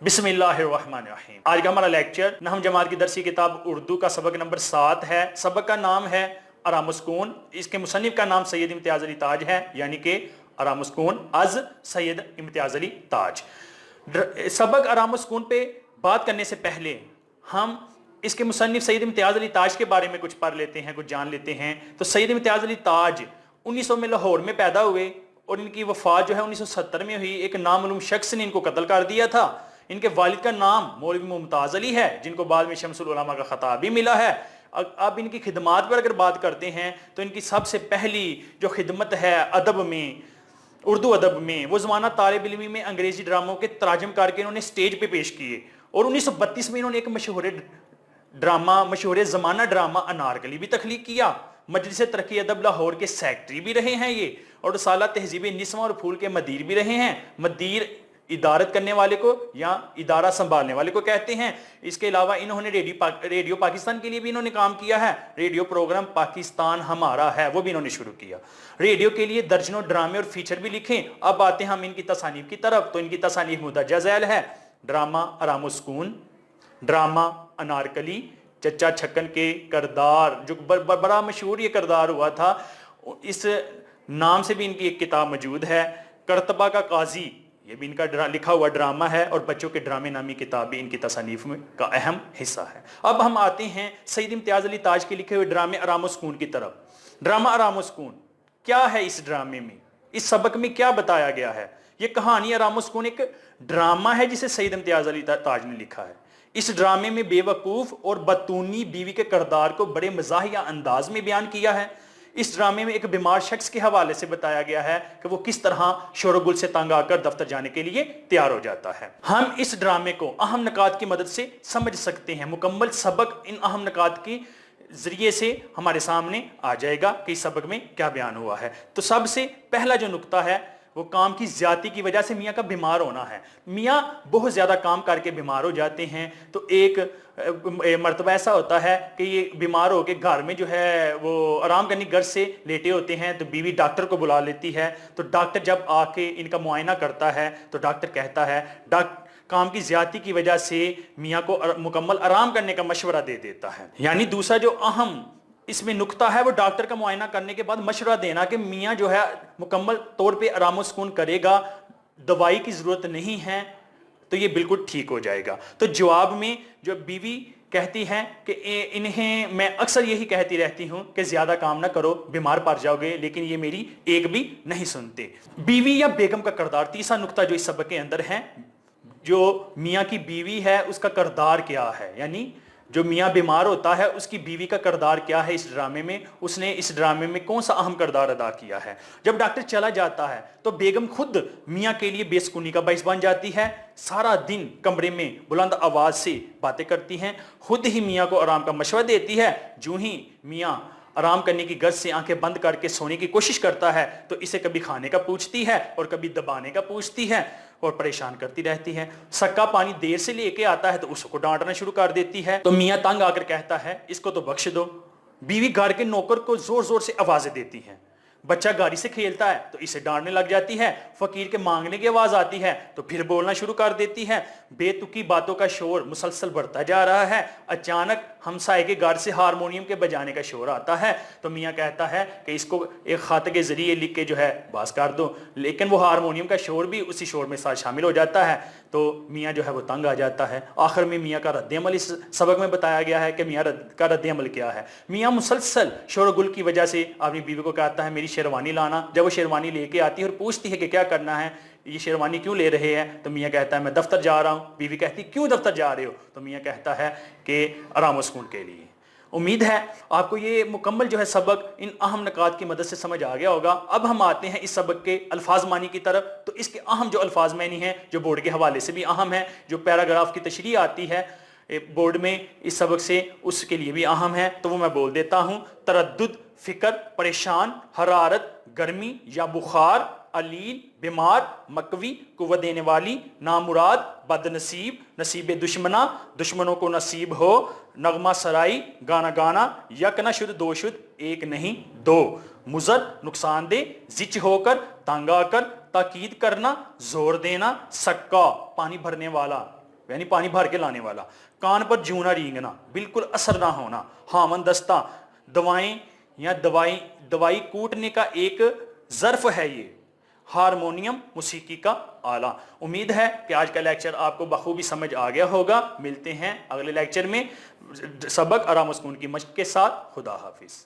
बिस्मिल्लाहिर्रहमानिर्रहीम। आज का हमारा लेक्चर नहम जमात की दरसी किताब उर्दू का सबक नंबर 7 है। सबक का नाम है आरामुस्कून। इसके मुसन्निफ का नाम सैयद इम्तियाज अली ताज है, यानी कि आरामुस्कून अज सैयद इम्तियाज अली ताज। सबक आरामुस्कून पे बात करने से पहले हम इसके मुसन्निफ सैयद इम्तियाज अली ताज के बारे में कुछ पढ़ लेते हैं, कुछ जान लेते हैं। तो सैयद इम्तियाज अली ताज 1900 में लाहौर में पैदा हुए और इनकी वफात जो है 1970 में हुई। एक नामालूम शख्स ने इनको कत्ल कर दिया था। इनके वालिद का नाम मौलवी मुमताज अली है, जिनको बाद में शमसुल उलमा का खिताब भी मिला है। अब इनकी खिदमत पर अगर बात करते हैं तो इनकी सबसे पहली जो खिदमत है अदब में, उर्दू अदब में, वो ज़माना तालिब इल्मी में अंग्रेजी ड्रामों के तराजम करके इन्होंने स्टेज पे पेश किए। और 1932 में इन्होंने एक मशहूर ज़माना ड्रामा अनारकली भी तख्लीक किया। मजलिस तरक्की अदब लाहौर के सेक्रेटरी भी रहे हैं ये, और रसाला तहजीब निस्वा और फूल के मदीर भी रहे हैं। मदीर इदारत करने वाले को या इदारा संभालने वाले को कहते हैं। इसके अलावा इन्होंने रेडियो पाकिस्तान के लिए भी इन्होंने काम किया है। रेडियो प्रोग्राम पाकिस्तान हमारा है वो भी इन्होंने शुरू किया। रेडियो के लिए दर्जनों ड्रामे और फीचर भी लिखे। अब आते हैं हम इनकी तसानीफ की तरफ। तो इनकी तसानीफ मुदर्रजा झैल है। ड्रामा आरामुस्कून, ड्रामा अनारकली, चच्चा छक्कन के करदार, जो बड़ा मशहूर ये करदार हुआ था, इस नाम से भी इनकी एक किताब मौजूद है। करतबा का काजी, ये भी इनका लिखा हुआ ड्रामा है, और बच्चों के ड्रामे नामी किताब भी इनकी तसानीफ में का अहम हिस्सा है। अब हम आते हैं सैयद इम्तियाज अली ताज के लिखे हुए ड्रामे आरामुस्कून की तरफ। ड्रामा आरामुस्कून क्या है? इस ड्रामे में, इस सबक में क्या बताया गया है? ये कहानी आरामुस्कून एक ड्रामा है जिसे सैयद इम्तियाज अली ताज ने लिखा है। इस ड्रामे में बेवकूफ और बतूनी बीवी के किरदार को बड़े मज़ाहिया अंदाज में बयान किया है। इस ड्रामे में एक बीमार शख्स के हवाले से बताया गया है कि वो किस तरह शोरगुल से तंग आकर दफ्तर जाने के लिए तैयार हो जाता है। हम इस ड्रामे को अहम नकात की मदद से समझ सकते हैं। मुकम्मल सबक इन अहम नकात के जरिए से हमारे सामने आ जाएगा कि इस सबक में क्या बयान हुआ है। तो सबसे पहला जो नुक्ता है वो काम की ज्यादती की वजह से मियाँ का बीमार होना है। मियाँ बहुत ज़्यादा काम करके बीमार हो जाते हैं। तो एक मर्तबा ऐसा होता है कि ये बीमार होकर घर में जो है वो आराम करने घर से लेटे होते हैं, तो बीवी डॉक्टर को बुला लेती है। तो डॉक्टर जब आके इनका मुआयना करता है तो डॉक्टर कहता है काम की ज्यादती की वजह से मियाँ को मुकम्मल आराम करने का मशवरा दे देता है। यानी दूसरा जो अहम इसमें नुक्ता है वो डॉक्टर का मुआयना करने के बाद मशवरा देना कि मियाँ जो है मुकम्मल तौर पे आरामुस्कून करेगा, दवाई की ज़रूरत नहीं है, तो ये बिल्कुल ठीक हो जाएगा। तो जवाब में जो बीवी कहती है कि इन्हें मैं अक्सर यही कहती रहती हूँ कि ज़्यादा काम ना करो, बीमार पड़ जाओगे, लेकिन ये मेरी एक भी नहीं सुनते। बीवी या बेगम का किरदार, तीसरा नुक्ता जो इस सबक के अंदर है, जो मियाँ की बीवी है उसका किरदार क्या है, यानी जो मियाँ बीमार होता है उसकी बीवी का किरदार क्या है इस ड्रामे में, उसने इस ड्रामे में कौन सा अहम किरदार अदा किया है। जब डॉक्टर चला जाता है तो बेगम खुद मियाँ के लिए बेसुकूनी का बाइस बन जाती है। सारा दिन कमरे में बुलंद आवाज़ से बातें करती हैं, खुद ही मियाँ को आराम का मशवरा देती है। जो ही मियाँ आराम करने की गर्ज से आंखें बंद करके सोने की कोशिश करता है तो इसे कभी खाने का पूछती है और कभी दबाने का पूछती है और परेशान करती रहती है। सक्का पानी देर से लेके आता है तो उसको डांटना शुरू कर देती है। तो मियाँ तंग आकर कहता है इसको तो बख्श दो। बीवी घर के नौकर को जोर जोर से आवाजें देती हैं। बच्चा गाड़ी से खेलता है तो इसे डांटने लग जाती है। फकीर के मांगने की आवाज आती है तो फिर बोलना शुरू कर देती है। बेतुकी बातों का शोर मुसलसल बढ़ता जा रहा है। अचानक हमसाये के घर से हारमोनियम के बजाने का शोर आता है तो मियाँ कहता है कि इसको एक खाते के जरिए लिख के जो है बास कर दो, लेकिन वो हारमोनियम का शोर भी उसी शोर में साथ शामिल हो जाता है। तो मियाँ जो है वो तंग आ जाता है। आखिर में मियाँ का रद्द-ए-अमल इस सबक में बताया गया है कि मियाँ का रद्द-ए-अमल क्या है। मियाँ मुसलसल शोरगुल की वजह से अपनी बीवी को कहता है मेरी शेरवानी लाना। जब वो शेरवानी लेके आती है और पूछती है कि क्या करना है, ये शेरवानी क्यों ले रहे हैं, तो मियाँ कहता है मैं दफ्तर जा रहा हूँ। बीवी कहती क्यों दफ्तर जा रहे हो, तो मियाँ कहता है कि आरामुस्कून के लिए। उम्मीद है आपको ये मुकम्मल जो है सबक इन अहम नकात की मदद से समझ आ गया होगा। अब हम आते हैं इस सबक के अल्फाज मानी की तरफ। तो इसके अहम जो अल्फाज मानी हैं जो बोर्ड के हवाले से भी अहम है, जो पैराग्राफ की तशरीह आती है बोर्ड में इस सबक से, उसके लिए भी अहम है, तो वो मैं बोल देता हूँ। तरद्दुद, फिक्र, परेशान, हरारत, गर्मी या बुखार, अलील, बीमार, मकवी, कुव्वत देने वाली, नामुराद, बदनसीब, नसीब दुश्मना, दुश्मनों को नसीब हो, नगमा सराई, गाना गाना, यक न शुद्ध दो शुद्ध, एक नहीं दो, मुजर, नुकसानदेह, जिच होकर, तंग आकर, ताकीद करना, जोर देना, सक्का, पानी भरने वाला, یعنی پانی بھر کے لانے والا، کان پر جوں نہ رینگنا، بالکل اثر نہ ہونا، ہامن دستہ دوائیں یا دوائی کوٹنے کا ایک ظرف ہے یہ، ہارمونیم موسیقی کا آلہ۔ امید ہے کہ آج کا لیکچر آپ کو بخوبی سمجھ آ گیا ہوگا۔ ملتے ہیں اگلے لیکچر میں سبق آرام و سکون کی مشق کے ساتھ۔ خدا حافظ۔